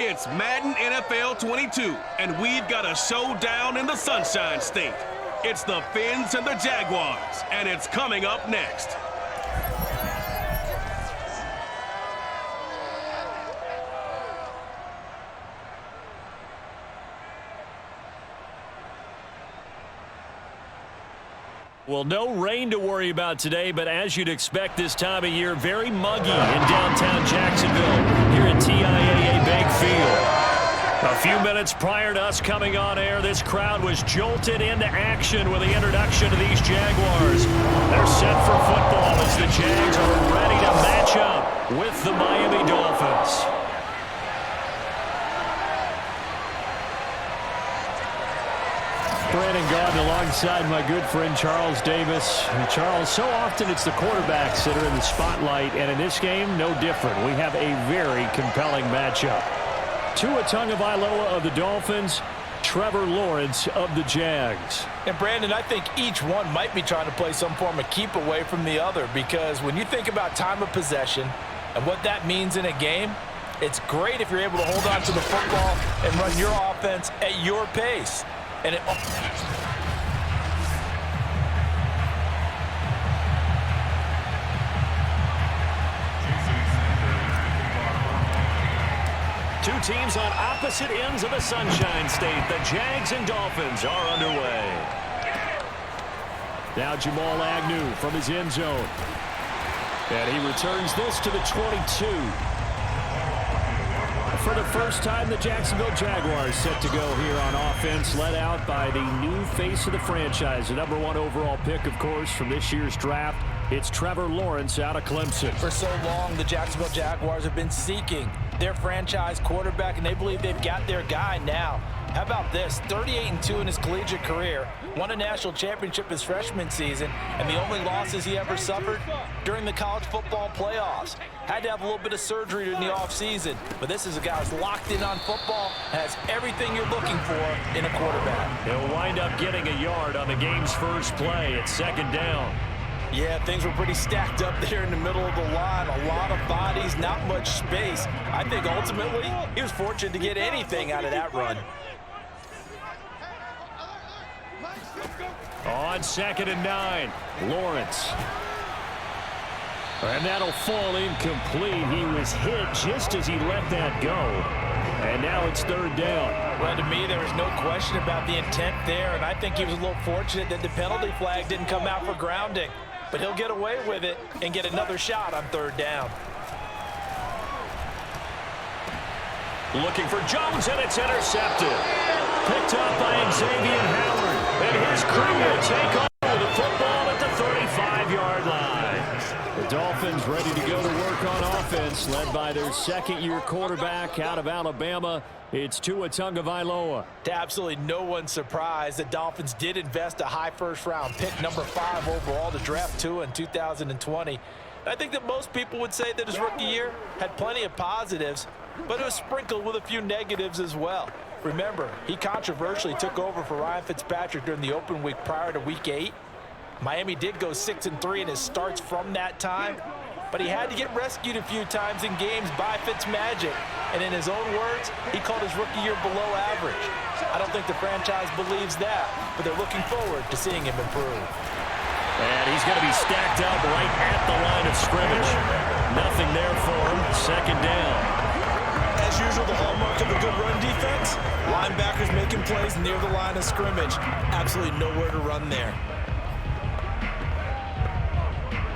It's Madden NFL 22, and we've got a showdown in the Sunshine State. It's the Fins and the Jaguars, and it's coming up next. Well, no rain to worry about today, but as you'd expect this time of year, very muggy in downtown Jacksonville here at TIAA Bank Field. A few minutes prior to us coming on air, this crowd was jolted into action with the introduction of these Jaguars. They're set for football as the Jags are ready to match up with the Miami Dolphins. Brandon Gaudin alongside my good friend Charles Davis. And Charles, so often it's the quarterbacks that are in the spotlight, and in this game, no different. We have a very compelling matchup. Tua Tagovailoa of the Dolphins, Trevor Lawrence of the Jags. And Brandon, I think each one might be trying to play some form of keep away from the other, because when you think about time of possession and what that means in a game, it's great if you're able to hold on to the football and run your offense at your pace. And two teams on opposite ends of the Sunshine State. The Jags and Dolphins are underway. Now Jamal Agnew from his end zone. And he returns this to the 22. For the first time, the Jacksonville Jaguars set to go here on offense, led out by the new face of the franchise, the #1 overall pick, of course, from this year's draft. It's Trevor Lawrence out of Clemson. For so long, the Jacksonville Jaguars have been seeking their franchise quarterback, and they believe they've got their guy now. How about this? 38-2 in his collegiate career, won a national championship his freshman season, and the only losses he ever suffered during the college football playoffs. Had to have a little bit of surgery in the offseason, but this is a guy who's locked in on football, has everything you're looking for in a quarterback. He'll wind up getting a yard on the game's first play at second down. Yeah, things were pretty stacked up there in the middle of the line. A lot of bodies, not much space. I think ultimately he was fortunate to get anything out of that run. On 2nd and 9, Lawrence. And that'll fall incomplete. He was hit just as he let that go. And now it's 3rd down. Well, to me, there was no question about the intent there, and I think he was a little fortunate that the penalty flag didn't come out for grounding. But he'll get away with it and get another shot on 3rd down. Looking for Jones, and it's intercepted. Picked up by Xavier Howard. And his crew will take over the football at the 35-yard line. The Dolphins ready to go to work on offense, led by their second-year quarterback out of Alabama. It's Tua Tagovailoa. To absolutely no one's surprise, the Dolphins did invest a high first-round pick, #5 overall, to draft Tua in 2020. I think that most people would say that his rookie year had plenty of positives, but it was sprinkled with a few negatives as well. Remember, he controversially took over for Ryan Fitzpatrick during the open week prior to Week 8. Miami did go 6-3 in his starts from that time, but he had to get rescued a few times in games by Fitzmagic. And in his own words, he called his rookie year below average. I don't think the franchise believes that, but they're looking forward to seeing him improve. And he's going to be stacked up right at the line of scrimmage. Nothing there for him. 2nd down. As usual, the hallmark of a good run defense, linebackers making plays near the line of scrimmage. Absolutely nowhere to run there.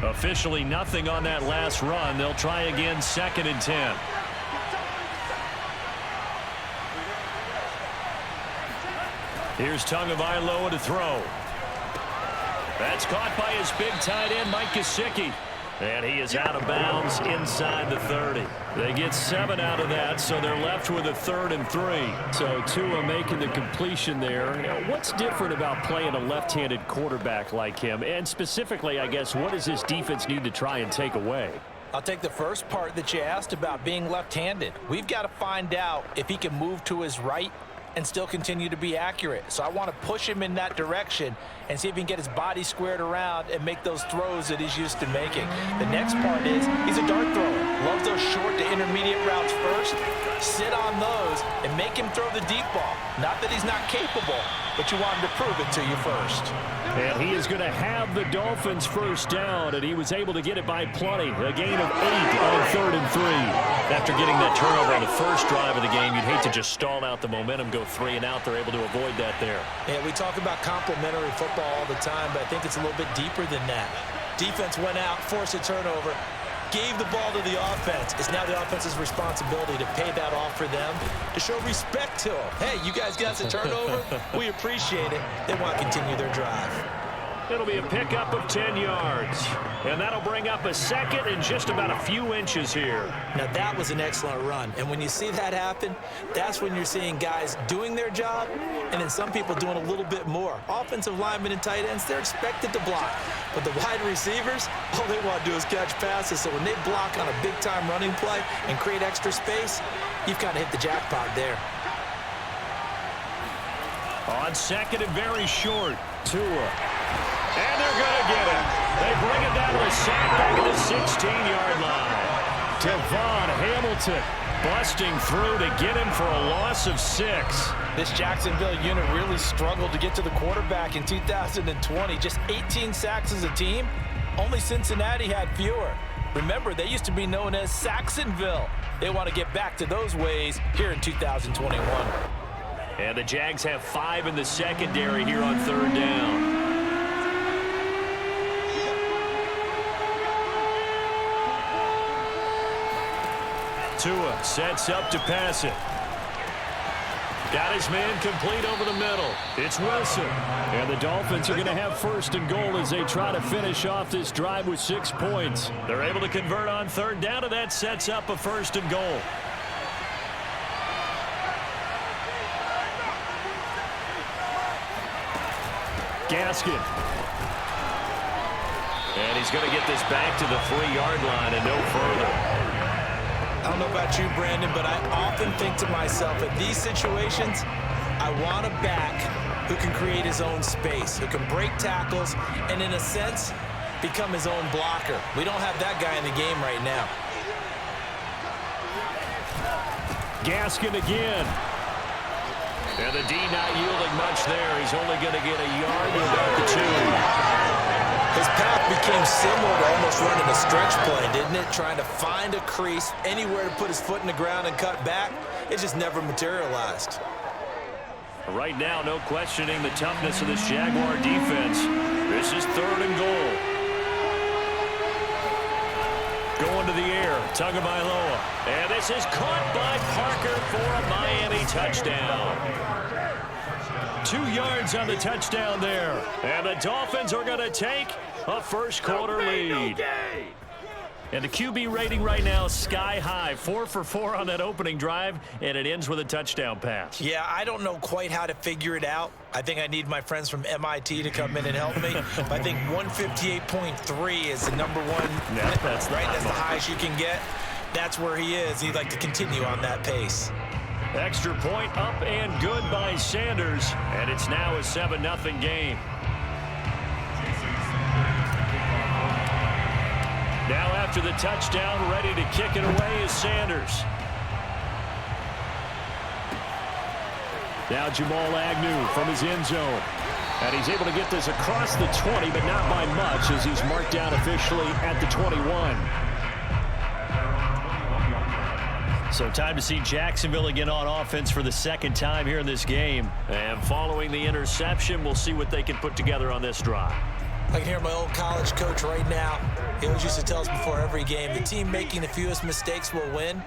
Officially nothing on that last run. They'll try again 2nd and 10. Here's Tagovailoa to throw. That's caught by his big tight end, Mike Gesicki. And he is out of bounds inside the 30. They get 7 out of that, so they're left with a 3rd and 3. So Tua making the completion there. What's different about playing a left-handed quarterback like him? And specifically, I guess, what does this defense need to try and take away? I'll take the first part that you asked about being left-handed. We've got to find out if he can move to his right and still continue to be accurate. So I want to push him in that direction and see if he can get his body squared around and make those throws that he's used to making. The next part is he's a dart thrower. Loves those short to intermediate routes first. Sit on those and make him throw the deep ball. Not that he's not capable, but you want him to prove it to you first. And he is going to have the Dolphins first down, and he was able to get it by plenty. A gain of 8 on 3rd and 3. After getting that turnover on the first drive of the game, you'd hate to just stall out the momentum, go 3 and out. They're able to avoid that there. Yeah, we talk about complementary football all the time, but I think it's a little bit deeper than that. Defense went out, forced a turnover, gave the ball to the offense. It's now the offense's responsibility to pay that off for them, to show respect to them. Hey, you guys got the turnover? We appreciate it. They want to continue their drive. It'll be a pickup of 10 yards. And that'll bring up a second and just about a few inches here. Now, that was an excellent run. And when you see that happen, that's when you're seeing guys doing their job and then some people doing a little bit more. Offensive linemen and tight ends, they're expected to block. But the wide receivers, all they want to do is catch passes. So when they block on a big-time running play and create extra space, you've kind of hit the jackpot there. On second and very short, Tua. And they're going to get it. They bring it down to a sack back at the 16-yard line. Devon Hamilton busting through to get him for a loss of 6. This Jacksonville unit really struggled to get to the quarterback in 2020. Just 18 sacks as a team. Only Cincinnati had fewer. Remember, they used to be known as Sacksonville. They want to get back to those ways here in 2021. And the Jags have 5 in the secondary here on 3rd down. Tua sets up to pass it. Got his man complete over the middle. It's Wilson. And the Dolphins are going to have 1st and goal as they try to finish off this drive with 6 points. They're able to convert on 3rd down, and that sets up a 1st and goal. Gaskin. And he's going to get this back to the 3-yard line and no further. I don't know about you, Brandon, but I often think to myself, in these situations, I want a back who can create his own space, who can break tackles, and in a sense, become his own blocker. We don't have that guy in the game right now. Gaskin again. And the D not yielding much there. He's only going to get a yard to about the 2. His path became similar to almost running a stretch play, didn't it? Trying to find a crease, anywhere to put his foot in the ground and cut back. It just never materialized. Right now, no questioning the toughness of this Jaguar defense. This is 3rd and goal. Going to the air, Tagovailoa. And this is caught by Parker for a Miami touchdown. 2 yards on the touchdown there. And the Dolphins are going to take a first-quarter lead. And the QB rating right now is sky high. 4 for 4 on that opening drive, and it ends with a touchdown pass. Yeah, I don't know quite how to figure it out. I think I need my friends from MIT to come in and help me. But I think 158.3 is the number one. Yeah, that's the highest you can get. That's where he is. He'd like to continue on that pace. Extra point up and good by Sanders, and it's now a 7-0 game. Now after the touchdown, ready to kick it away is Sanders. Now Jamal Agnew from his end zone. And he's able to get this across the 20, but not by much as he's marked down officially at the 21. So time to see Jacksonville again on offense for the 2nd time here in this game. And following the interception, we'll see what they can put together on this drive. I can hear my old college coach right now. He always used to tell us before every game, the team making the fewest mistakes will win.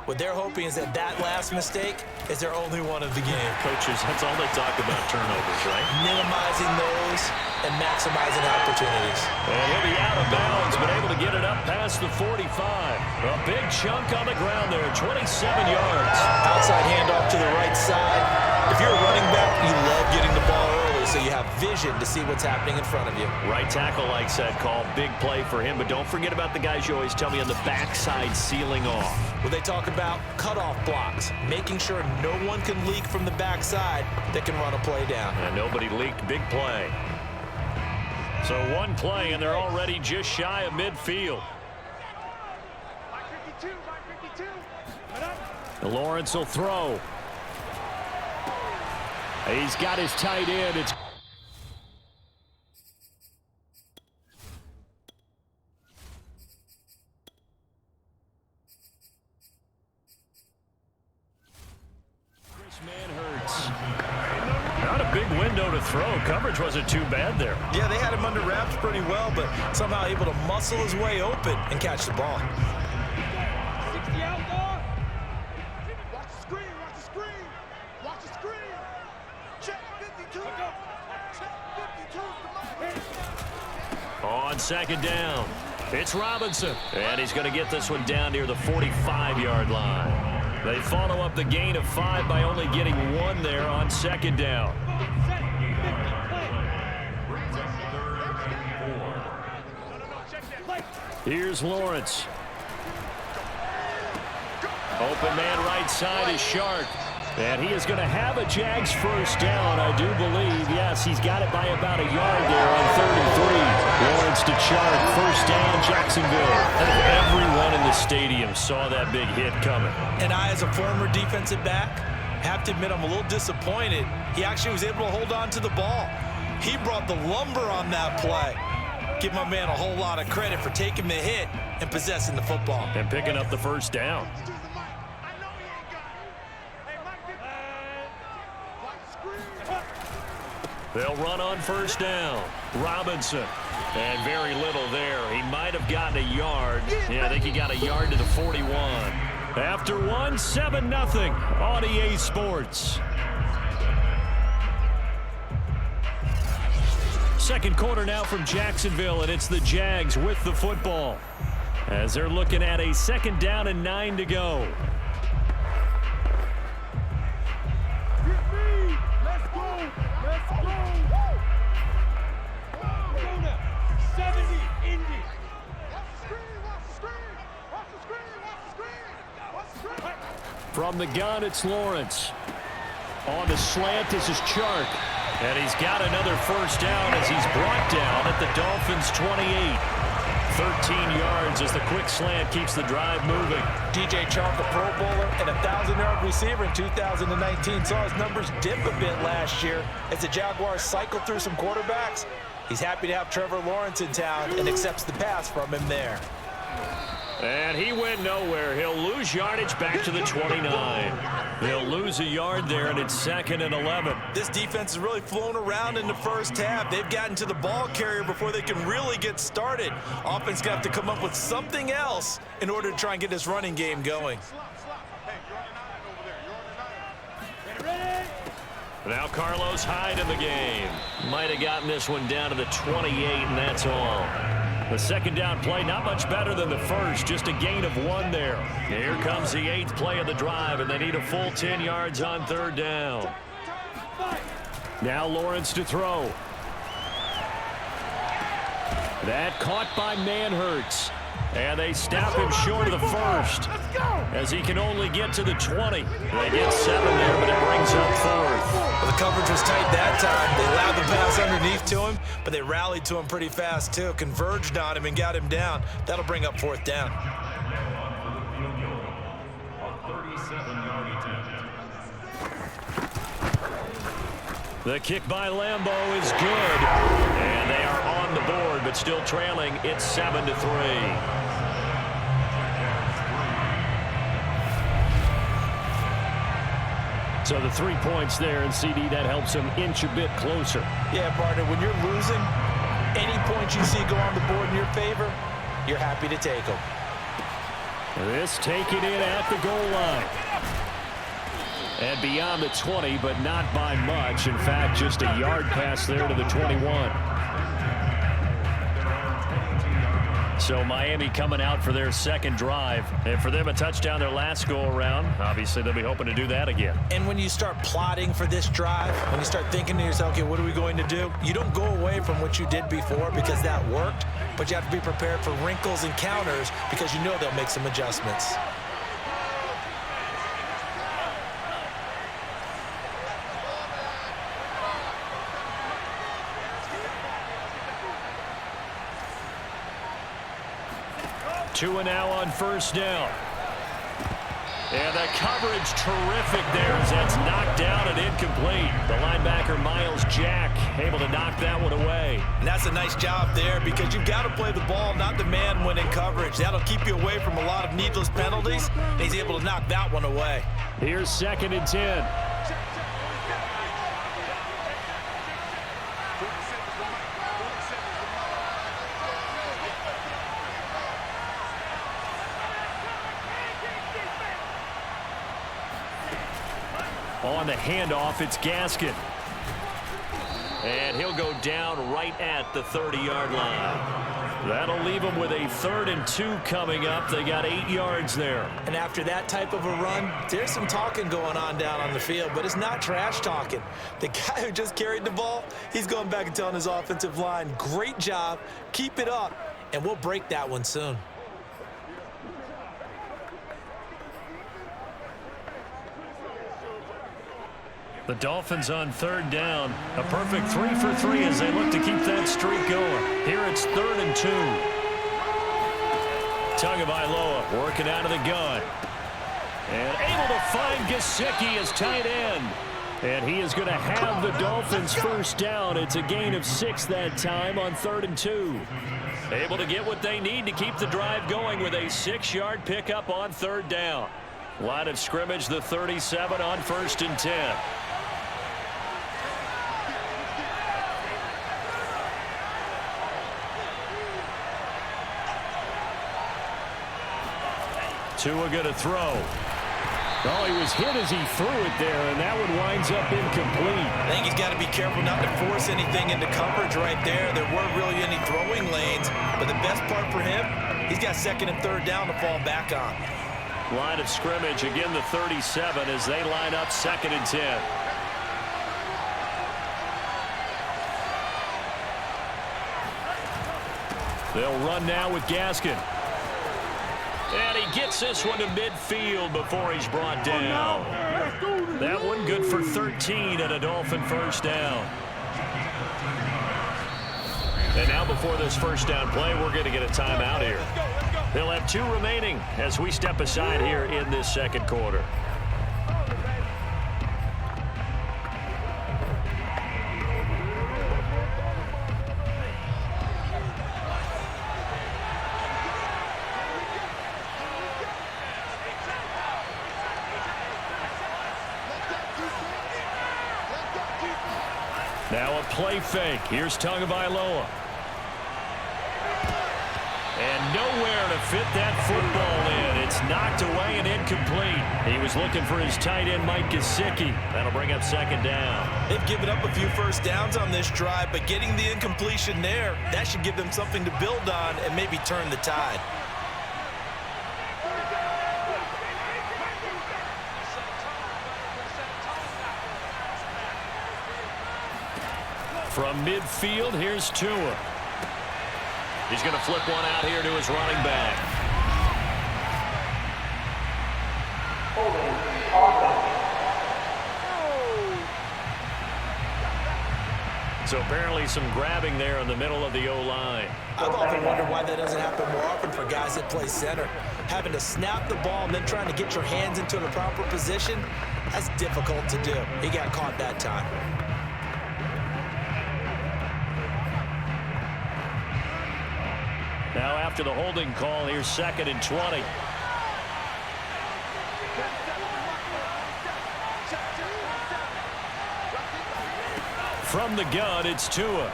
What they're hoping is that last mistake is their only one of the game. Coaches, that's all they talk about, turnovers, right? Minimizing those and maximizing opportunities. And he'll be out of bounds, but able to get it up past the 45. A big chunk on the ground there, 27 yards. Outside handoff to the right side. If you're a running back, you love getting the ball early so you have vision to see what's happening in front of you. Right tackle likes that call. Big play for him, but don't forget about the guys you always tell me on the backside sealing off. Well, they talk about cutoff blocks, making sure no one can leak from the backside that can run a play down. And nobody leaked. Big play. So one play, and they're already just shy of midfield. Lawrence will throw. He's got his tight end. It's not a big window to throw. Coverage wasn't too bad there. Yeah, they had him under wraps pretty well, but somehow able to muscle his way open and catch the ball. 60 out, dog. Watch the screen, watch the screen. Watch the screen. Check 52. Check 52. On second down, it's Robinson. And he's going to get this one down near the 45-yard line. They follow up the gain of 5 by only getting 1 there on second down. Here's Lawrence. Open man right side is Shark. And he is going to have a Jags first down, I do believe. Yes, he's got it by about a yard there on 33. Lawrence to Shark, first down, Jacksonville. Everyone in the stadium saw that big hit coming. And I, as a former defensive back, have to admit I'm a little disappointed. He actually was able to hold on to the ball. He brought the lumber on that play. Give my man a whole lot of credit for taking the hit and possessing the football. And picking up the first down. They'll run on first down. Robinson. And very little there. He might have gotten a yard. Yeah, I think he got a yard to the 41. After 1, 7-0 on EA Sports. Second quarter now from Jacksonville, and it's the Jags with the football as they're looking at a second down and 9 to go. From the gun, it's Lawrence. On the slant, this is Chark. And he's got another first down as he's brought down at the Dolphins' 28. 13 yards as the quick slant keeps the drive moving. DJ Chark, a Pro Bowler and a 1,000-yard receiver in 2019, saw his numbers dip a bit last year as the Jaguars cycled through some quarterbacks. He's happy to have Trevor Lawrence in town and accepts the pass from him there. And he went nowhere. He'll lose yardage back to the 29. They'll lose a yard there, and it's 2nd and 11. This defense is really flown around in the first half. They've gotten to the ball carrier before they can really get started. Offense got to come up with something else in order to try and get this running game going. Now Carlos Hyde in the game. Might have gotten this one down to the 28, and that's all. The second down play, not much better than the first, just a gain of 1 there. Here comes the 8th play of the drive, and they need a full 10 yards on third down. Now Lawrence to throw. That caught by Manhurts. And they stop him short of the first as he can only get to the 20. They get 7 there, but it brings up 4th. Well, the coverage was tight that time. They allowed the pass underneath to him, but they rallied to him pretty fast, too. Converged on him and got him down. That'll bring up 4th down. The kick by Lambeau is good. And they are on the board, but still trailing. It's 7-3. So the 3 points there, and CD, that helps him inch a bit closer. Yeah, partner, when you're losing, any points you see go on the board in your favor, you're happy to take them. This taken in at the goal line. And beyond the 20, but not by much. In fact, just a yard pass there to the 21. So Miami coming out for their second drive. And for them, a touchdown their last go-around. Obviously, they'll be hoping to do that again. And when you start plotting for this drive, when you start thinking to yourself, okay, what are we going to do? You don't go away from what you did before because that worked, but you have to be prepared for wrinkles and counters because you know they'll make some adjustments. Tua now on first down. And the coverage terrific there as that's knocked down and incomplete. The linebacker, Miles Jack, able to knock that one away. And that's a nice job there because you've got to play the ball, not the man when in coverage. That'll keep you away from a lot of needless penalties. And he's able to knock that one away. Here's 2nd and 10. On the handoff, it's Gaskin. And he'll go down right at the 30-yard line. That'll leave him with a 3rd and 2 coming up. They got 8 yards there. And after that type of a run, there's some talking going on down on the field, but it's not trash talking. The guy who just carried the ball, he's going back and telling his offensive line, great job, keep it up, and we'll break that one soon. The Dolphins on 3rd down. A perfect 3 for 3 as they look to keep that streak going. Here it's 3rd and 2. Tagovailoa working out of the gun. And able to find Gesicki as tight end. And he is going to have the Dolphins first down. It's a gain of 6 that time on 3rd and 2. Able to get what they need to keep the drive going with a 6-yard pickup on 3rd down. Line of scrimmage, the 37 on 1st and 10. Tua going to throw. Oh, he was hit as he threw it there, and that one winds up incomplete. I think he's got to be careful not to force anything into coverage right there. There weren't really any throwing lanes, but the best part for him, he's got 2nd and 3rd down to fall back on. Line of scrimmage, again the 37 as they line up 2nd and 10. They'll run now with Gaskin. And he gets this one to midfield before he's brought down. That one good for 13 and a Dolphin first down. And now before this first down play, we're going to get a timeout here. They'll have 2 remaining as we step aside here in this 2nd quarter. Now a play fake. Here's Tagovailoa. And nowhere to fit that football in. It's knocked away and incomplete. He was looking for his tight end, Mike Gesicki. That'll bring up 2nd down. They've given up a few first downs on this drive, but getting the incompletion there, that should give them something to build on and maybe turn the tide. From midfield, here's Tua. He's going to flip one out here to his running back. So apparently some grabbing there in the middle of the O-line. I've often wondered why that doesn't happen more often for guys that play center. Having to snap the ball and then trying to get your hands into the proper position, that's difficult to do. He got caught that time. Now after the holding call, here's 2nd and 20. From the gun, it's Tua.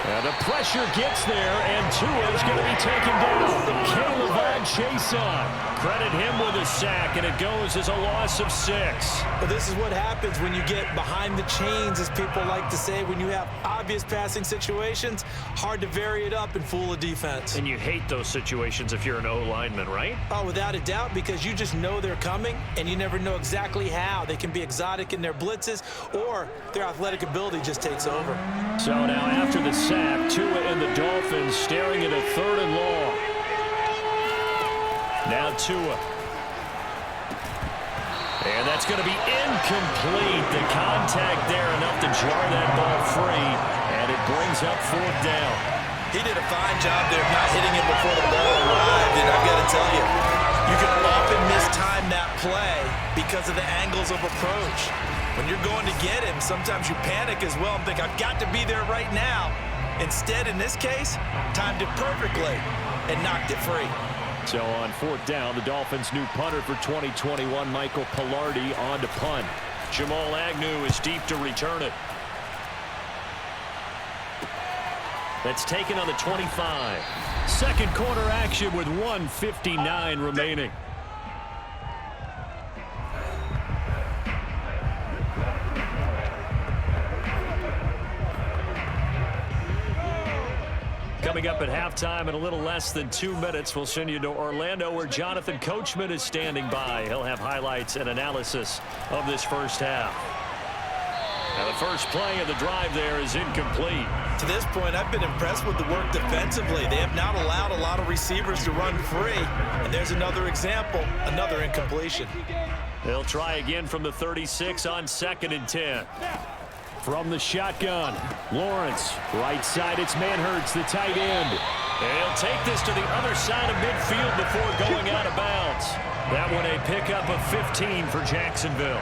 And the pressure gets there, and Tua is going to be taken down. Caleb Chason. Credit him with a sack, and it goes as a loss of 6. But this is what happens when you get behind the chains, as people like to say. When you have obvious passing situations, hard to vary it up and fool a defense. And you hate those situations if you're an O-lineman, right? Oh, without a doubt, because you just know they're coming, and you never know exactly how. They can be exotic in their blitzes, or their athletic ability just takes over. So now after the sack, Tua and the Dolphins staring at a 3rd and long. Now Tua. And that's going to be incomplete. The contact there enough to jar that ball free. And it brings up 4th down. He did a fine job there of not hitting him before the ball arrived, and I've got to tell you, you can often mistime that play because of the angles of approach. When you're going to get him, sometimes you panic as well and think, I've got to be there right now. Instead, in this case, timed it perfectly and knocked it free. So on 4th down, the Dolphins' new punter for 2021, Michael Pilardi, on to punt. Jamal Agnew is deep to return it. That's taken on the 25. Second quarter action with 1:59 remaining. Coming up at halftime in a little less than 2 minutes, we'll send you to Orlando where Jonathan Coachman is standing by. He'll have highlights and analysis of this first half. Now the first play of the drive there is incomplete. To this point, I've been impressed with the work defensively. They have not allowed a lot of receivers to run free. And there's another example, another incompletion. They'll try again from the 36 on 2nd and 10. From the shotgun, Lawrence, right side, it's Manhertz, the tight end. He'll take this to the other side of midfield before going out of bounds. That one a pickup of 15 for Jacksonville.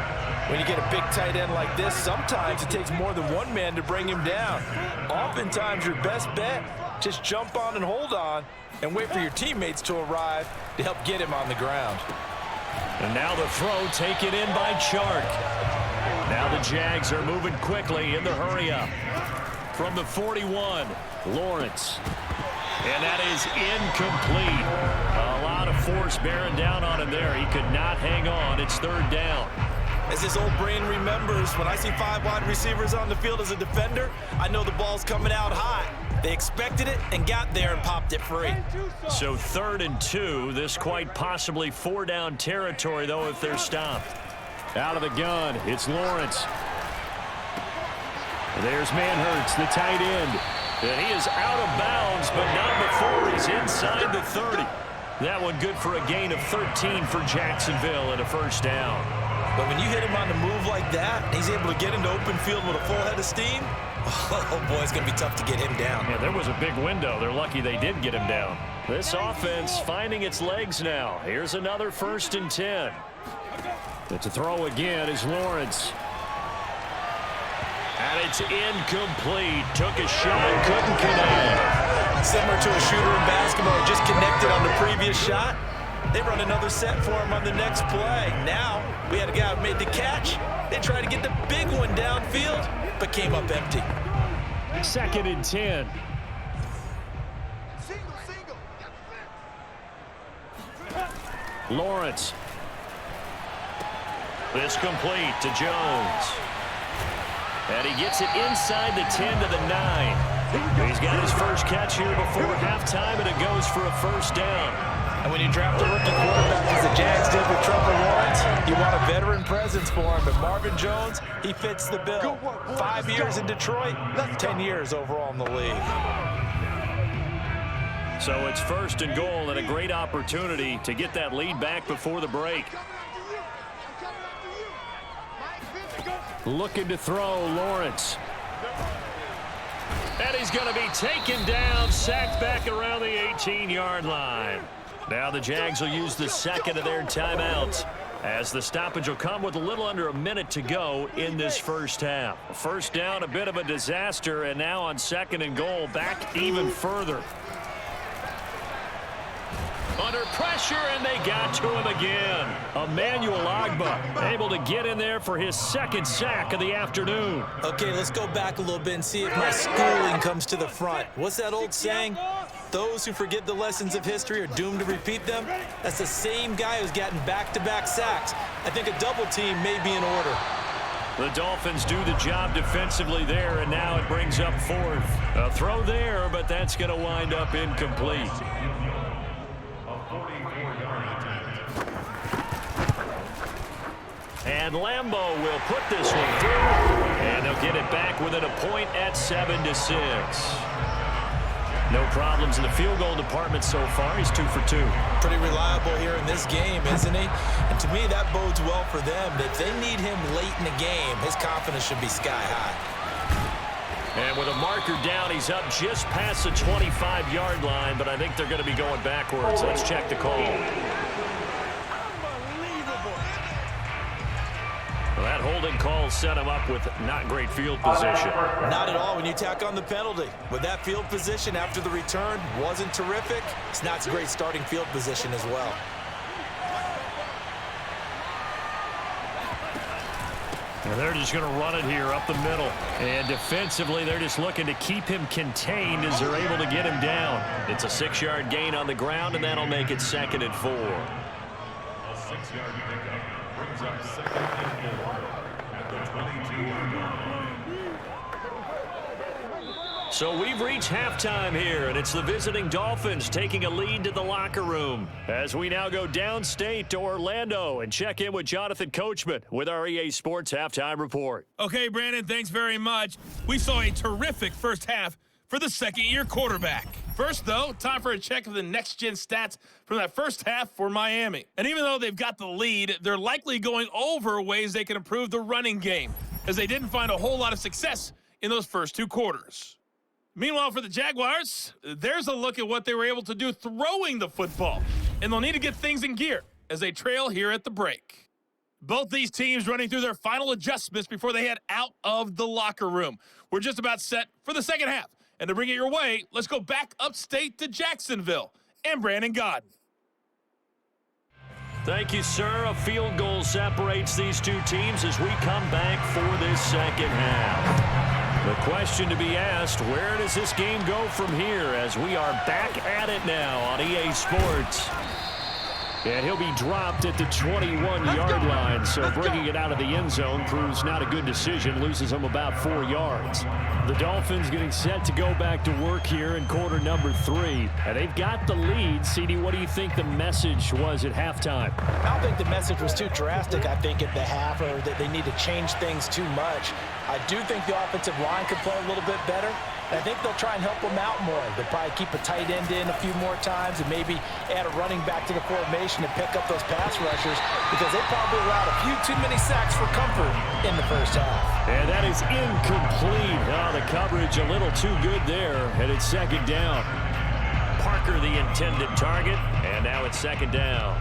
When you get a big tight end like this, sometimes it takes more than one man to bring him down. Oftentimes, your best bet, just jump on and hold on and wait for your teammates to arrive to help get him on the ground. And now the throw taken in by Chark. Now the Jags are moving quickly in the hurry-up. From the 41, Lawrence. And that is incomplete. A lot of force bearing down on him there. He could not hang on. It's 3rd down. As his old brain remembers, when I see 5 wide receivers on the field as a defender, I know the ball's coming out hot. They expected it and got there and popped it free. So 3rd and 2. This quite possibly 4-down territory, though, if they're stopped. Out of the gun, it's Lawrence. There's Manhertz, the tight end. And he is out of bounds, but not before he's inside the 30. That one good for a gain of 13 for Jacksonville and a 1st down. But when you hit him on the move like that, and he's able to get into open field with a full head of steam, oh boy, it's going to be tough to get him down. Yeah, there was a big window. They're lucky they did get him down. This offense finding its legs now. Here's another 1st and 10. To throw again is Lawrence. And it's incomplete. Took a shot, couldn't connect. Similar to a shooter in basketball, just connected on the previous shot. They run another set for him on the next play. Now, we had a guy who made the catch. They tried to get the big one downfield, but came up empty. 2nd and 10. Lawrence. This complete to Jones. And he gets it inside the 10 to the 9. He's got his first catch here before halftime, and it goes for a 1st down. And when you draft a rookie quarterback, as the Jags did with Trevor Lawrence, you want a veteran presence for him. But Marvin Jones, he fits the bill. 5 years in Detroit, 10 years overall in the league. So it's 1st and goal and a great opportunity to get that lead back before the break. Looking to throw, Lawrence. And he's going to be taken down, sacked back around the 18-yard line. Now the Jags will use the 2nd of their timeouts, as the stoppage will come with a little under a minute to go in this first half. 1st down, a bit of a disaster, and now on 2nd and goal, back even further. Under pressure, and they got to him again. Emmanuel Ogbah able to get in there for his 2nd sack of the afternoon. Okay, let's go back a little bit and see if my schooling comes to the front. What's that old saying? Those who forget the lessons of history are doomed to repeat them. That's the same guy who's gotten back-to-back sacks. I think a double team may be in order. The Dolphins do the job defensively there, and now it brings up 4th. A throw there, but that's going to wind up incomplete. And Lambeau will put this one through, and they'll get it back within a point at 7-6. No problems in the field goal department so far. He's 2 for 2. Pretty reliable here in this game, isn't he? And to me, that bodes well for them. If they need him late in the game, his confidence should be sky high. And with a marker down, he's up just past the 25-yard line, but I think they're going to be going backwards. Let's check the call. Well, that holding call set him up with not great field position. Not at all when you tack on the penalty. With that field position after the return wasn't terrific, it's not a great starting field position as well. And they're just going to run it here up the middle. And defensively, they're just looking to keep him contained as they're able to get him down. It's a 6-yard gain on the ground, and that'll make it 2nd and 4. A 6-yard pickup brings up 2nd and 4 at the 22-yard line. So we've reached halftime here, and it's the visiting Dolphins taking a lead to the locker room as we now go downstate to Orlando and check in with Jonathan Coachman with our EA Sports Halftime Report. Okay, Brandon, thanks very much. We saw a terrific first half for the second-year quarterback. First, though, time for a check of the next-gen stats from that first half for Miami. And even though they've got the lead, they're likely going over ways they can improve the running game, as they didn't find a whole lot of success in those first 2 quarters. Meanwhile, for the Jaguars, there's a look at what they were able to do throwing the football, and they'll need to get things in gear as they trail here at the break. Both these teams running through their final adjustments before they head out of the locker room. We're just about set for the second half. And to bring it your way, let's go back upstate to Jacksonville and Brandon Godden. Thank you, sir. A field goal separates these two teams as we come back for this second half. The question to be asked, where does this game go from here as we are back at it now on EA Sports? And he'll be dropped at the 21-yard line, so bringing it out of the end zone proves not a good decision, loses him about 4 yards. The Dolphins getting set to go back to work here in quarter number 3, and they've got the lead. CD, what do you think the message was at halftime? I don't think the message was too drastic, I think, at the half, or that they need to change things too much. I do think the offensive line could play a little bit better. I think they'll try and help them out more. They'll probably keep a tight end in a few more times and maybe add a running back to the formation and pick up those pass rushers, because they probably allowed a few too many sacks for comfort in the first half. And that is incomplete. Oh, the coverage a little too good there, and it's 2nd down. Parker the intended target, and now it's 2nd down.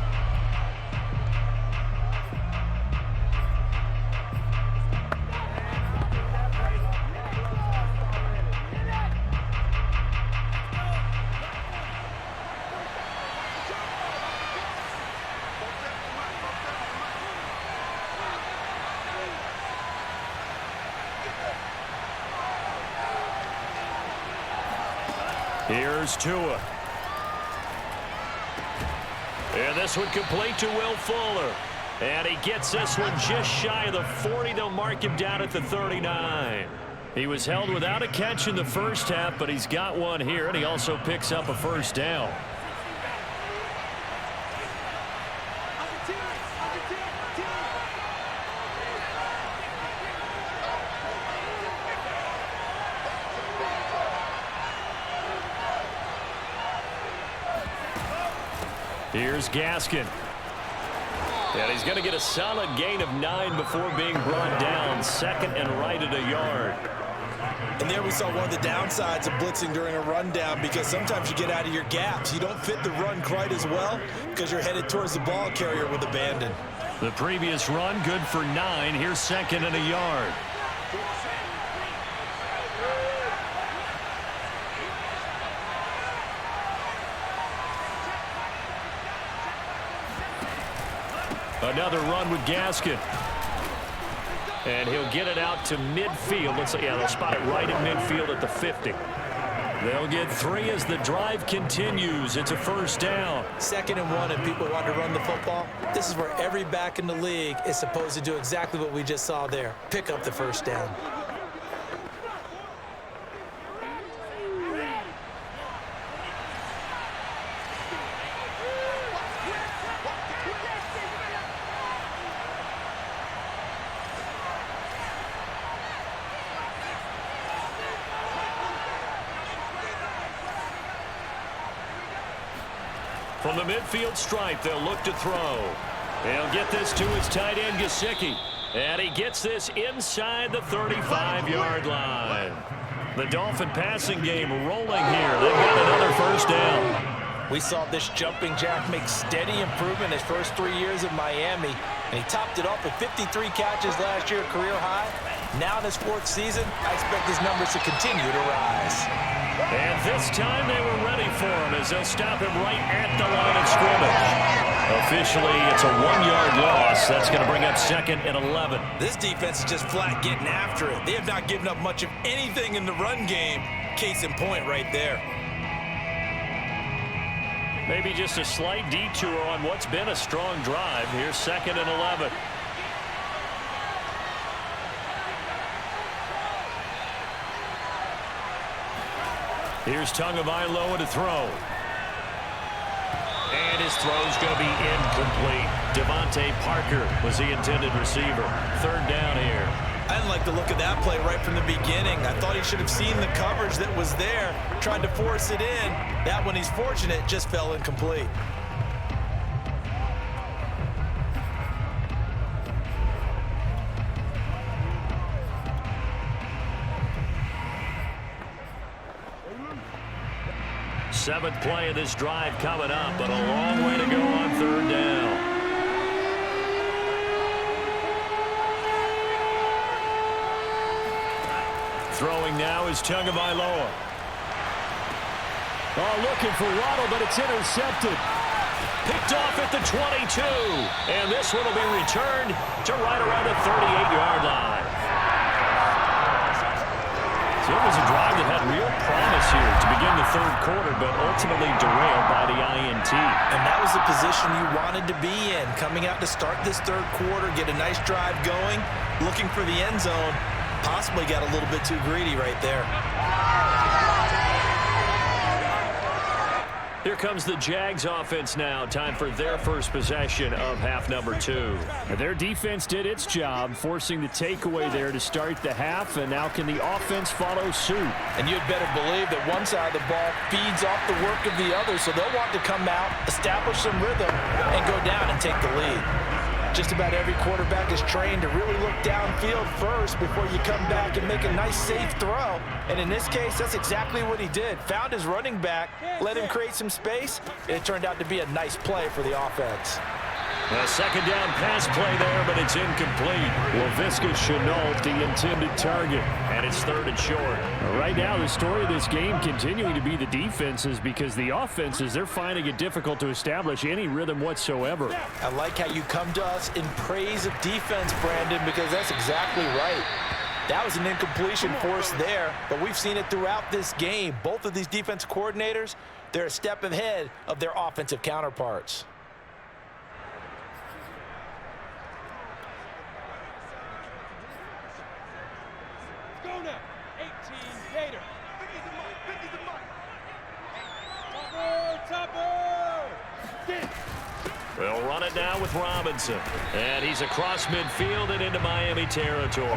Here's Tua. And this one complete to Will Fuller. And he gets this one just shy of the 40. They'll mark him down at the 39. He was held without a catch in the first half, but he's got one here, and he also picks up a first down. Here's Gaskin. And he's going to get a solid gain of 9 before being brought down. 2nd and right at a yard. And there we saw one of the downsides of blitzing during a rundown, because sometimes you get out of your gaps. You don't fit the run quite as well because you're headed towards the ball carrier with abandon. The previous run good for 9. Here's 2nd and a yard. Another run with Gaskin. And he'll get it out to midfield. Let's see, yeah, they'll spot it right at midfield at the 50. They'll get 3 as the drive continues. It's a first down. 2nd and 1, and people want to run the football. This is where every back in the league is supposed to do exactly what we just saw there. Pick up the first down. From the midfield stripe, they'll look to throw. They'll get this to his tight end, Gesicki. And he gets this inside the 35-yard line. The Dolphin passing game rolling here. They've got another first down. We saw this jumping jack make steady improvement his first 3 years in Miami, and he topped it off with 53 catches last year, career high. Now in his 4th season, I expect his numbers to continue to rise. And this time they were ready for him as they'll stop him right at the line of scrimmage. Officially, it's a 1-yard loss. That's going to bring up 2nd and 11. This defense is just flat getting after it. They have not given up much of anything in the run game. Case in point right there. Maybe just a slight detour on what's been a strong drive. Here's 2nd and 11. Here's Tagovailoa to throw. And his throw's going to be incomplete. Devontae Parker was the intended receiver. 3rd down here. I didn't like the look of that play right from the beginning. I thought he should have seen the coverage that was there, tried to force it in. That one, he's fortunate, just fell incomplete. Seventh play of this drive coming up, but a long way to go on 3rd down. Throwing now is Tagovailoa. Oh, looking for Waddle, but it's intercepted. Picked off at the 22. And this one will be returned to right around the 38-yard line. So it was a drive that had real promise here to begin the 3rd quarter, but ultimately derailed by the INT. And that was the position you wanted to be in. Coming out to start this 3rd quarter, get a nice drive going, looking for the end zone. Possibly got a little bit too greedy right there. Here comes the Jags offense now. Time for their first possession of half number 2. Their defense did its job, forcing the takeaway there to start the half, and now can the offense follow suit? And you'd better believe that one side of the ball feeds off the work of the other, so they'll want to come out, establish some rhythm, and go down and take the lead. Just about every quarterback is trained to really look downfield first before you come back and make a nice, safe throw. And in this case, that's exactly what he did. Found his running back, let him create some space, and it turned out to be a nice play for the offense. A 2nd down pass play there, but it's incomplete. Laviska Shenault, the intended target, and it's 3rd and short. Right now, the story of this game continuing to be the defenses, because the offenses, they're finding it difficult to establish any rhythm whatsoever. I like how you come to us in praise of defense, Brandon, because that's exactly right. That was an incompletion forced there, but we've seen it throughout this game. Both of these defense coordinators, they're a step ahead of their offensive counterparts. They'll run it now with Robinson. And he's across midfield and into Miami territory.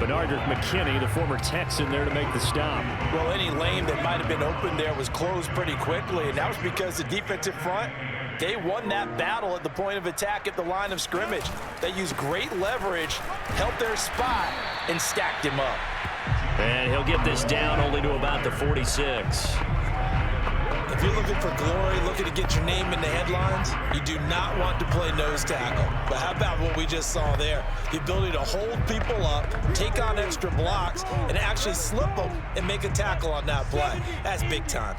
Benardrick McKinney, the former Texan, there to make the stop. Well, any lane that might have been open there was closed pretty quickly, and that was because the defensive front, they won that battle at the point of attack at the line of scrimmage. They used great leverage, held their spot, and stacked him up. And he'll get this down only to about the 46. If you're looking for glory, looking to get your name in the headlines, you do not want to play nose tackle. But how about what we just saw there? The ability to hold people up, take on extra blocks, and actually slip them and make a tackle on that play. That's big time.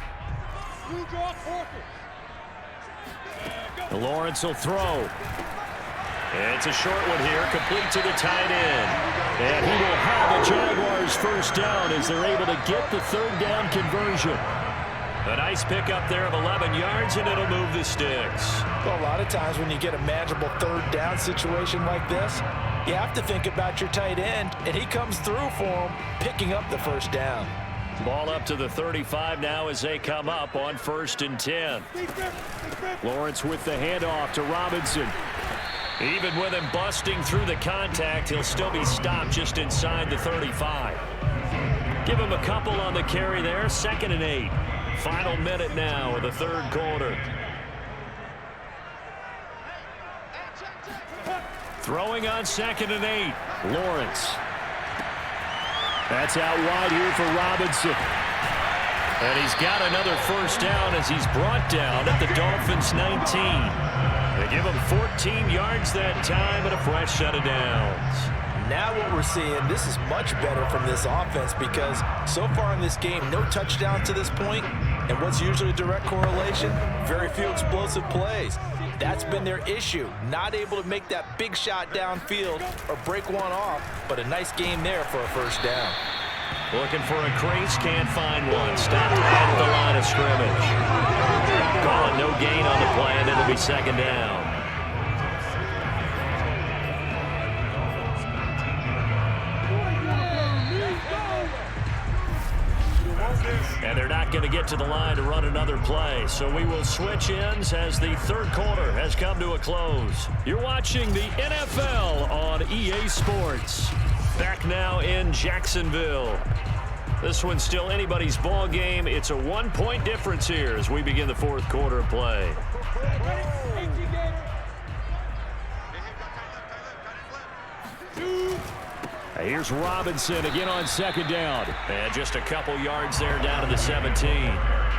Lawrence will throw. It's a short one here, complete to the tight end. And he will have a Jaguars first down as they're able to get the 3rd down conversion. A nice pickup there of 11 yards, and it'll move the sticks. Well, a lot of times when you get a manageable 3rd down situation like this, you have to think about your tight end, and he comes through for him, picking up the first down. Ball up to the 35 now as they come up on 1st and 10. Lawrence with the handoff to Robinson. Even with him busting through the contact, he'll still be stopped just inside the 35. Give him a couple on the carry there, 2nd and 8. Final minute now of the 3rd quarter. Throwing on 2nd and 8. Lawrence. That's out wide here for Robinson. And he's got another first down as he's brought down at the Dolphins' 19. They give him 14 yards that time and a fresh set of downs. Now what we're seeing, this is much better from this offense because so far in this game, no touchdown to this point, and what's usually a direct correlation? Very few explosive plays. That's been their issue, not able to make that big shot downfield or break one off, but a nice game there for a first down. Looking for a crease, can't find one. Stopped at the line of scrimmage. Calling no gain on the play, and it'll be second down. And they're not going to get to the line to run another play. So we will switch ends as the third quarter has come to a close. You're watching the NFL on EA Sports. Back now in Jacksonville. This one's still anybody's ball game. It's a 1-point difference here as we begin the fourth quarter of play. Here's Robinson again on second down. And just a couple yards there down to the 17.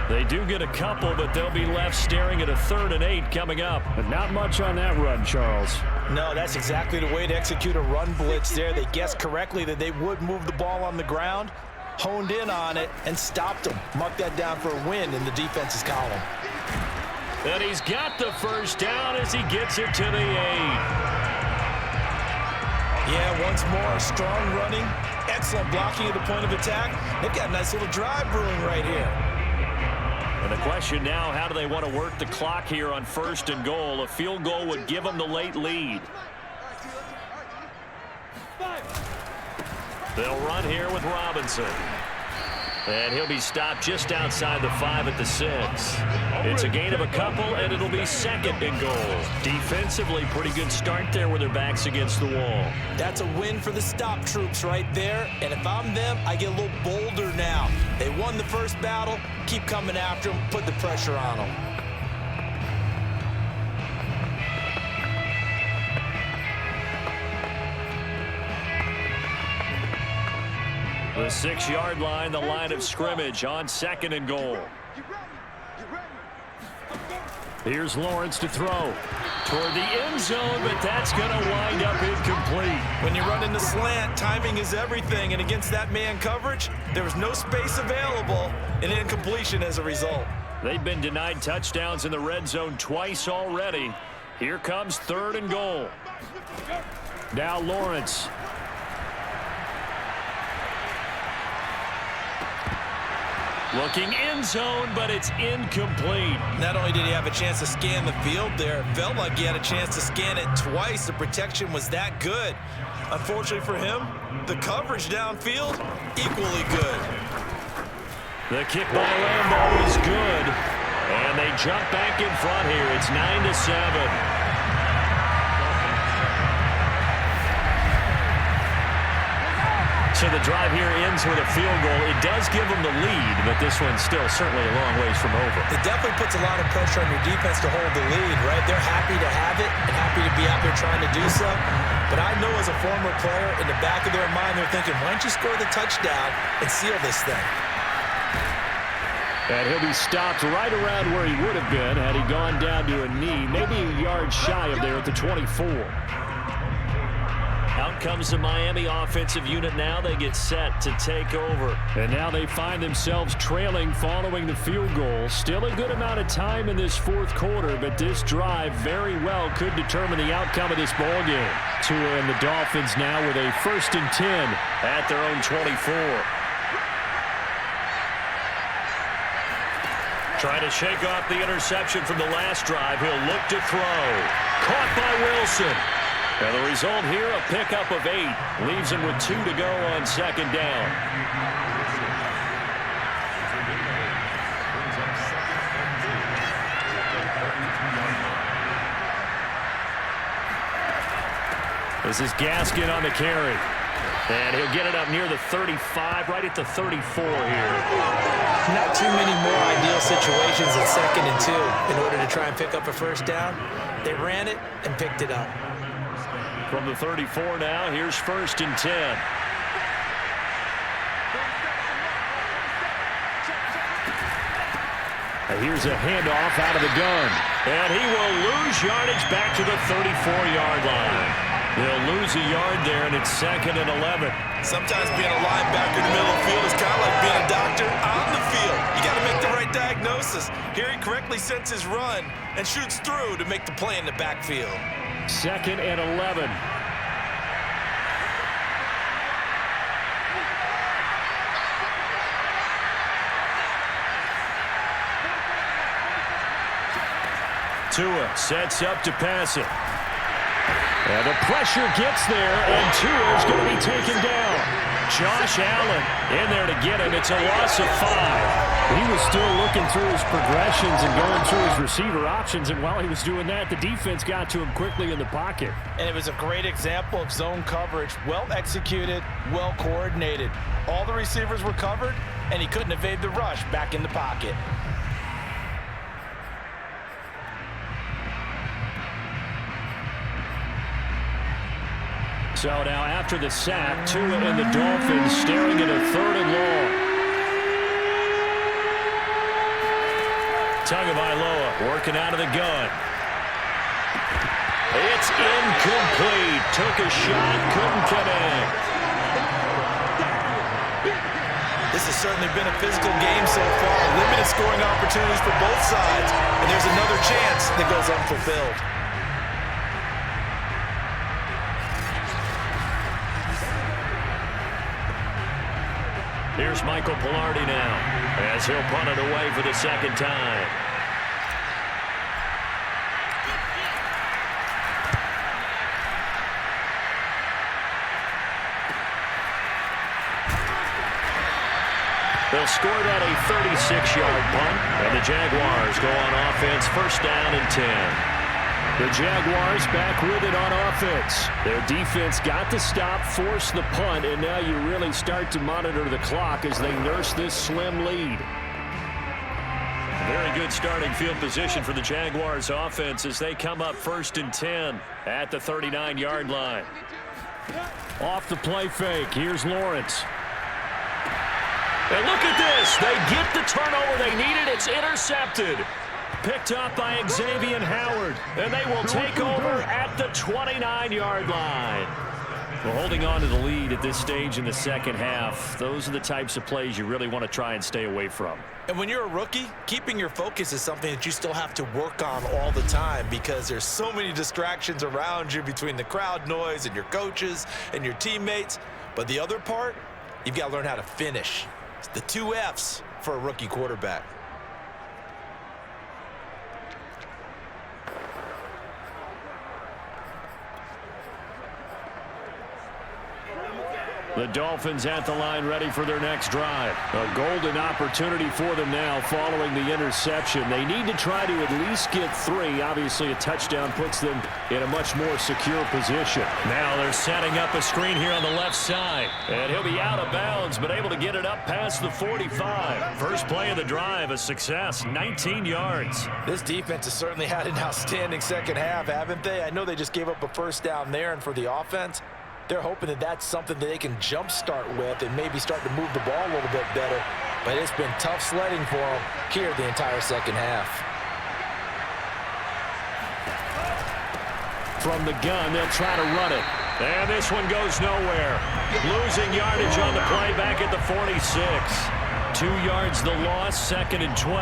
They do get a couple, but they'll be left staring at a 3rd and 8 coming up. But not much on that run, Charles. No, that's exactly the way to execute a run blitz there. They guessed correctly that they would move the ball on the ground, honed in on it, and stopped them. Mark that down for a win in the defense's column. And he's got the first down as he gets it to the 8. Yeah, once more, strong running, excellent blocking at the point of attack. They've got a nice little drive brewing right here. And the question now, how do they want to work the clock here on 1st and goal? A field goal would give them the late lead. They'll run here with Robinson. And he'll be stopped just outside the 5 at the 6. It's a gain of a couple, and it'll be 2nd and goal. Defensively, pretty good start there with their backs against the wall. That's a win for the stop troops right there. And if I'm them, I get a little bolder now. They won the first battle. Keep coming after them. Put the pressure on them. The 6-yard line, the line of scrimmage on 2nd and goal. Here's Lawrence to throw. Toward the end zone, but that's going to wind up incomplete. When you run in the slant, timing is everything. And against that man coverage, there was no space available, and incompletion as a result. They've been denied touchdowns in the red zone twice already. Here comes 3rd and goal. Now Lawrence. Looking end zone, but it's incomplete. Not only did he have a chance to scan the field there, it felt like he had a chance to scan it twice. The protection was that good. Unfortunately for him, the coverage downfield, equally good. The kick by Lambeau is good. And they jump back in front here. It's 9-7. So the drive here ends with a field goal. It does give them the lead, but this one's still certainly a long ways from over. It definitely puts a lot of pressure on your defense to hold the lead, right? They're happy to have it and happy to be out there trying to do so. But I know as a former player, in the back of their mind, they're thinking, why don't you score the touchdown and seal this thing? And he'll be stopped right around where he would have been had he gone down to a knee, maybe a yard shy of there at the 24. Out comes the Miami offensive unit now. They get set to take over. And now they find themselves trailing following the field goal. Still a good amount of time in this fourth quarter, but this drive very well could determine the outcome of this ballgame. Tua and the Dolphins now with a 1st and 10 at their own 24. Trying to shake off the interception from the last drive. He'll look to throw. Caught by Wilson. And the result here, a pickup of 8. Leaves him with 2 to go on 2nd down. This is Gaskin on the carry. And he'll get it up near the 35, right at the 34 here. Not too many more ideal situations at 2nd and 2 in order to try and pick up a first down. They ran it and picked it up. From the 34 now, here's 1st and 10. Here's a handoff out of the gun. And he will lose yardage back to the 34-yard line. They'll lose a yard there, and it's 2nd and 11. Sometimes being a linebacker in the middle of the field is kind of like being a doctor on the field. You got to make the right diagnosis. Here he correctly sets his run and shoots through to make the play in the backfield. 2nd and 11. Tua sets up to pass it. And the pressure gets there, and Tua is going to be taken down. Josh Allen in there to get him. It's a loss of 5. He was still looking through his progressions and going through his receiver options, and while he was doing that, the defense got to him quickly in the pocket. And it was a great example of zone coverage. Well executed, well coordinated. All the receivers were covered, and he couldn't evade the rush back in the pocket. So now after the sack, Tua and the Dolphins staring at a 3rd and long. Tagovailoa working out of the gun. It's incomplete. Took a shot, couldn't connect. This has certainly been a physical game so far. Limited scoring opportunities for both sides. And there's another chance that goes unfulfilled. Here's Michael Pilardi now, as he'll punt it away for the 2nd time. They'll score that a 36-yard punt, and the Jaguars go on offense, 1st down and 10. The Jaguars back with it on offense. Their defense got the stop, forced the punt, and now you really start to monitor the clock as they nurse this slim lead. Very good starting field position for the Jaguars offense as they come up 1st and 10 at the 39-yard line. Off the play fake, here's Lawrence. And look at this. They get the turnover they needed. It's intercepted. Picked up by Xavier Howard, and they will take over at the 29-yard line. Well, holding on to the lead at this stage in the 2nd half, those are the types of plays you really want to try and stay away from. And when you're a rookie, keeping your focus is something that you still have to work on all the time because there's so many distractions around you between the crowd noise and your coaches and your teammates. But the other part, you've got to learn how to finish. It's the 2 F's for a rookie quarterback. The Dolphins at the line ready for their next drive. A golden opportunity for them now following the interception. They need to try to at least get 3. Obviously, a touchdown puts them in a much more secure position. Now they're setting up a screen here on the left side. And he'll be out of bounds, but able to get it up past the 45. First play of the drive, a success, 19 yards. This defense has certainly had an outstanding 2nd half, haven't they? I know they just gave up a 1st down there, and for the offense, they're hoping that that's something that they can jumpstart with and maybe start to move the ball a little bit better. But it's been tough sledding for them here the entire 2nd half. From the gun, they'll try to run it. And this one goes nowhere. Losing yardage on the play back at the 46. 2 yards the loss, 2nd and 12.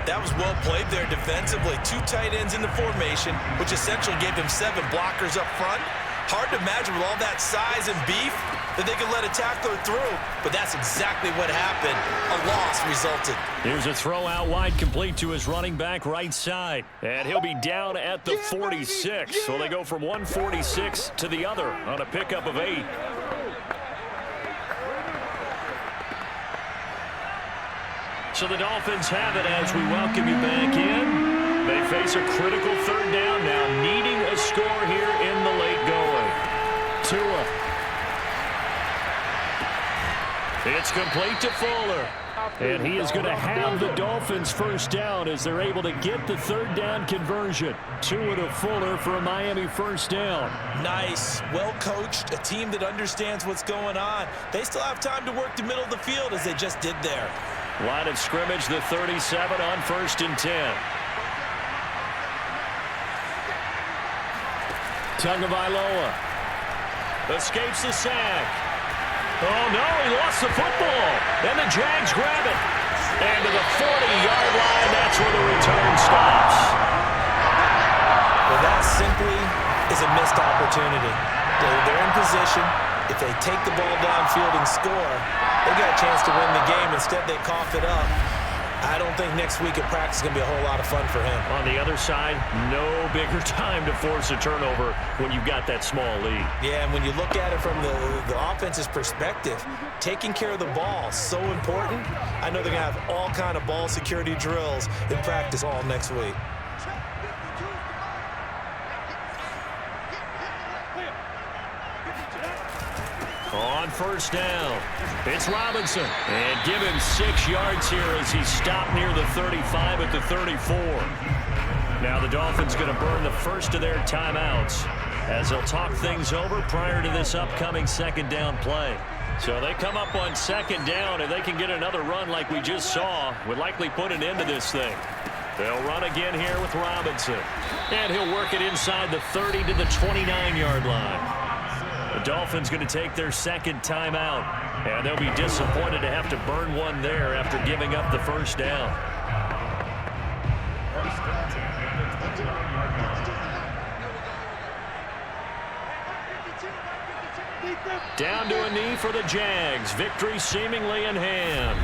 That was well played there defensively. 2 tight ends in the formation, which essentially gave them 7 blockers up front. Hard to imagine with all that size and beef that they could let a tackler through, but that's exactly what happened. A loss resulted. Here's a throw out wide, complete to his running back right side. And he'll be down at the 46. So they go from 146 to the other on a pickup of 8. So the Dolphins have it as we welcome you back in. They face a critical 3rd down now, needing a score here in the late going. Tua. It's complete to Fuller. And he is going to have the Dolphins 1st down as they're able to get the 3rd down conversion. Tua to Fuller for a Miami 1st down. Nice, well coached, a team that understands what's going on. They still have time to work the middle of the field as they just did there. Line of scrimmage, the 37 on 1st and 10. Tagovailoa escapes the sack. Oh, no, he lost the football. And the Jags grab it. And to the 40-yard line, that's where the return stops. Well, that simply is a missed opportunity. They're in position. If they take the ball downfield and score, they got a chance to win the game. Instead, they cough it up. I don't think next week at practice is going to be a whole lot of fun for him. On the other side, no bigger time to force a turnover when you've got that small lead. Yeah, and when you look at it from the offense's perspective, taking care of the ball is so important. I know they're going to have all kind of ball security drills in practice all next week. On 1st down, it's Robinson. And give him 6 yards here as he stopped near the 35 at the 34. Now the Dolphins going to burn the first of their timeouts as they'll talk things over prior to this upcoming 2nd down play. So they come up on 2nd down, and they can get another run like we just saw, would likely put an end to this thing. They'll run again here with Robinson. And he'll work it inside the 30 to the 29-yard line. The Dolphins going to take their 2nd timeout, and they'll be disappointed to have to burn one there after giving up the 1st down. Down to a knee for the Jags. Victory seemingly in hand.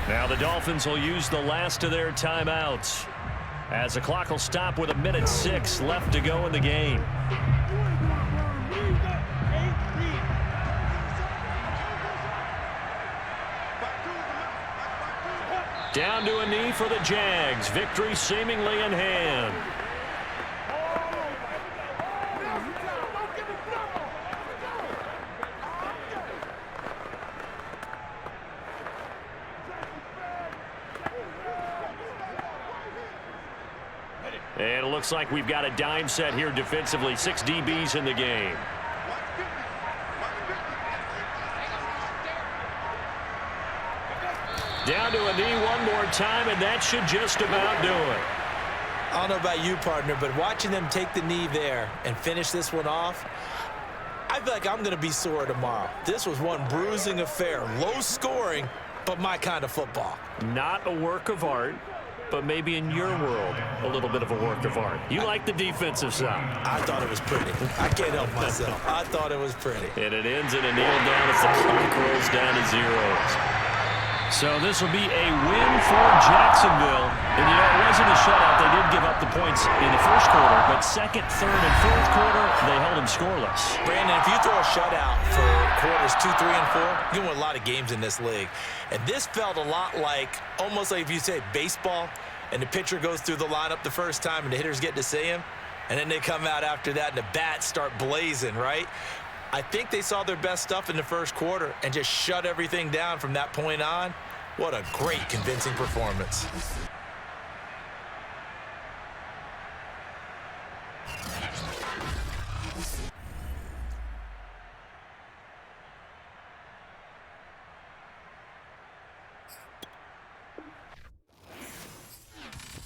Now the Dolphins will use the last of their timeouts as the clock will stop with 1:06 left to go in the game. Down to a knee for the Jags. Victory seemingly in hand. And it looks like we've got a dime set here defensively. 6 DBs in the game. Down to a knee one more time, and that should just about do it. I don't know about you, partner, but watching them take the knee there and finish this one off, I feel like I'm going to be sore tomorrow. This was one bruising affair. Low scoring, but my kind of football. Not a work of art, but maybe in your world, a little bit of a work of art. You like the defensive side. I thought it was pretty. I can't help myself. I thought it was pretty. And it ends in a kneel down as the clock rolls down to zeros. So this will be a win for Jacksonville. And, you know, it wasn't a shutout. They did give up the points in the 1st quarter, but 2nd, 3rd, and 4th quarter, they held them scoreless. Brandon, if you throw a shutout for quarters 2, 3, and 4, you're going to win a lot of games in this league. And this felt a lot like, almost like if you say baseball, and the pitcher goes through the lineup the first time, and the hitters get to see him, and then they come out after that, and the bats start blazing, right? I think they saw their best stuff in the 1st quarter and just shut everything down from that point on. What a great, convincing performance.